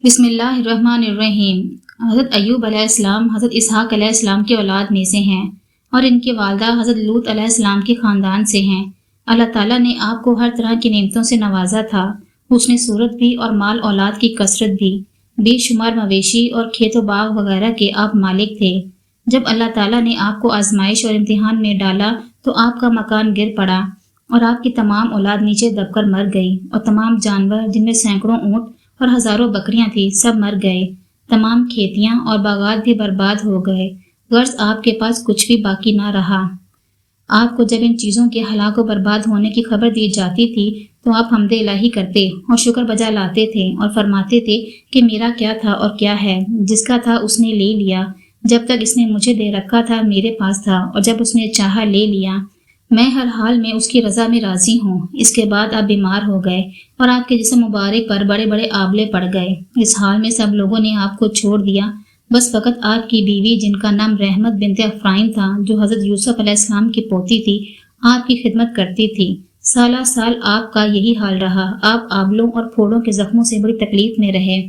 بسم اللہ الرحمن الرحیم۔ حضرت ایوب علیہ السلام حضرت اسحاق علیہ السلام کی اولاد میں سے ہیں اور ان کی والدہ حضرت لوط علیہ السلام کے خاندان سے ہیں۔ اللہ تعالیٰ نے آپ کو ہر طرح کی نعمتوں سے نوازا تھا، حسن صورت بھی اور مال اولاد کی کثرت بھی، بے شمار مویشی اور کھیت و باغ وغیرہ کے آپ مالک تھے۔ جب اللہ تعالیٰ نے آپ کو آزمائش اور امتحان میں ڈالا تو آپ کا مکان گر پڑا اور آپ کی تمام اولاد نیچے دب کر مر گئی، اور تمام جانور جن میں سینکڑوں اونٹ اور ہزاروں بکریاں تھیں سب مر گئے۔ تمام کھیتیاں اور باغات بھی برباد ہو گئے، غرض آپ کے پاس کچھ بھی باقی نہ رہا۔ آپ کو جب ان چیزوں کے ہلاک و برباد ہونے کی خبر دی جاتی تھی تو آپ حمد الہی کرتے اور شکر بجا لاتے تھے اور فرماتے تھے کہ میرا کیا تھا اور کیا ہے، جس کا تھا اس نے لے لیا، جب تک اس نے مجھے دے رکھا تھا میرے پاس تھا، اور جب اس نے چاہا لے لیا۔ میں ہر حال میں اس کی رضا میں راضی ہوں۔ اس کے بعد آپ بیمار ہو گئے اور آپ کے جسم مبارک پر بڑے بڑے آبلے پڑ گئے۔ اس حال میں سب لوگوں نے آپ کو چھوڑ دیا، بس فقط آپ کی بیوی جن کا نام رحمت بنت افرائیم تھا، جو حضرت یوسف علیہ السلام کی پوتی تھی، آپ کی خدمت کرتی تھی۔ سالہ سال آپ کا یہی حال رہا۔ آپ آبلوں اور پھوڑوں کے زخموں سے بڑی تکلیف میں رہے۔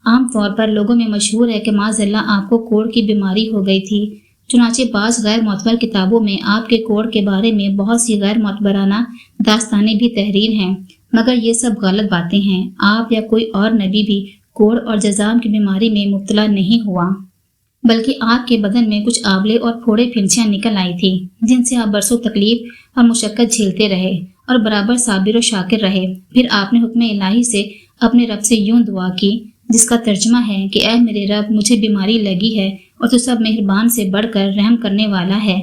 عام طور پر لوگوں میں مشہور ہے کہ معاذ اللہ آپ کو کوڑ کی بیماری ہو گئی تھی، چنانچہ بعض غیر معتبر کتابوں میں آپ کے کوڑ کے بارے میں بہت سی غیر معتبرانہ داستانیں بھی تحریر ہیں، مگر یہ سب غلط باتیں ہیں۔ آپ یا کوئی اور نبی بھی کوڑ اور جذام کی بیماری میں مبتلا نہیں ہوا، بلکہ آپ کے بدن میں کچھ آبلے اور پھوڑے پھنسیاں نکل آئی تھی، جن سے آپ برسوں تکلیف اور مشقت جھیلتے رہے اور برابر صابر و شاکر رہے۔ پھر آپ نے حکم الہی سے اپنے رب سے یوں دعا کی، جس کا ترجمہ ہے کہ اے میرے رب، مجھے بیماری لگی ہے اور تو سب مہربان سے بڑھ کر رحم کرنے والا ہے۔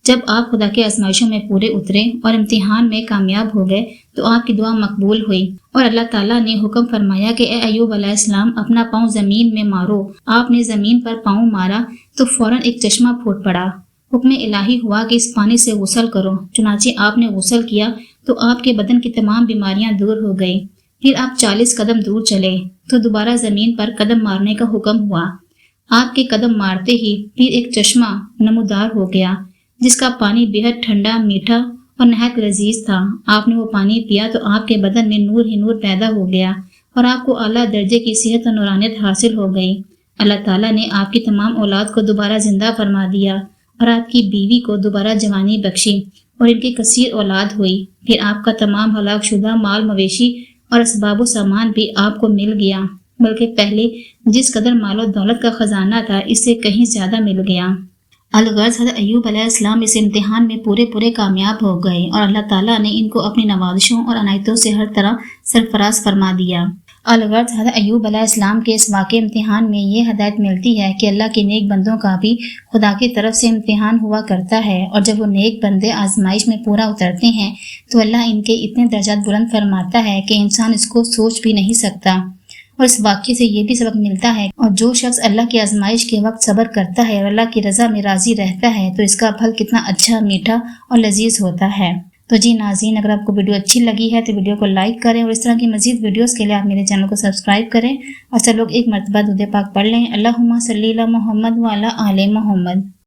جب آپ خدا کے آزمائشوں میں پورے اترے اور امتحان میں کامیاب ہو گئے تو آپ کی دعا مقبول ہوئی، اور اللہ تعالیٰ نے حکم فرمایا کہ اے ایوب علیہ السلام، اپنا پاؤں زمین میں مارو۔ آپ نے زمین پر پاؤں مارا تو فوراً ایک چشمہ پھوٹ پڑا۔ حکم الہی ہوا کہ اس پانی سے غسل کرو، چنانچہ آپ نے غسل کیا تو آپ کے بدن کی تمام بیماریاں دور ہو گئی۔ پھر آپ 40 قدم دور چلے تو دوبارہ زمین پر قدم مارنے کا حکم ہوا۔ آپ کے قدم مارتے ہی پھر ایک چشمہ نمودار ہو گیا، جس کا پانی بےحد ٹھنڈا، میٹھا اور نہایت لذیذ تھا۔ آپ نے وہ پانی پیا تو آپ کے بدن میں نور ہی نور پیدا ہو گیا اور آپ کو اعلیٰ درجے کی صحت اور نورانیت حاصل ہو گئی۔ اللہ تعالیٰ نے آپ کی تمام اولاد کو دوبارہ زندہ فرما دیا اور آپ کی بیوی کو دوبارہ جوانی بخشی اور ان کی کثیر اولاد ہوئی۔ پھر آپ کا تمام ہلاک شدہ مال مویشی اور اسباب و سامان بھی آپ کو مل گیا، بلکہ پہلے جس قدر مال و دولت کا خزانہ تھا اس سے کہیں زیادہ مل گیا۔ الغرض حضرت ایوب علیہ السلام اس امتحان میں پورے کامیاب ہو گئے اور اللہ تعالیٰ نے ان کو اپنی نوازشوں اور عنایتوں سے ہر طرح سرفراز فرما دیا۔ الغرض حضرت ایوب علیہ السلام کے اس واقع امتحان میں یہ ہدایت ملتی ہے کہ اللہ کے نیک بندوں کا بھی خدا کی طرف سے امتحان ہوا کرتا ہے، اور جب وہ نیک بندے آزمائش میں پورا اترتے ہیں تو اللہ ان کے اتنے درجات بلند فرماتا ہے کہ انسان اس کو سوچ بھی نہیں سکتا۔ اور اس واقعے سے یہ بھی سبق ملتا ہے، اور جو شخص اللہ کی آزمائش کے وقت صبر کرتا ہے اور اللہ کی رضا میں راضی رہتا ہے تو اس کا پھل کتنا اچھا، میٹھا اور لذیذ ہوتا ہے۔ تو جی ناظرین، اگر آپ کو ویڈیو اچھی لگی ہے تو ویڈیو کو لائک کریں، اور اس طرح کی مزید ویڈیوز کے لیے آپ میرے چینل کو سبسکرائب کریں، اور سب لوگ ایک مرتبہ درود پاک پڑھ لیں۔ اللہم صلی علی محمد وعلی آل محمد۔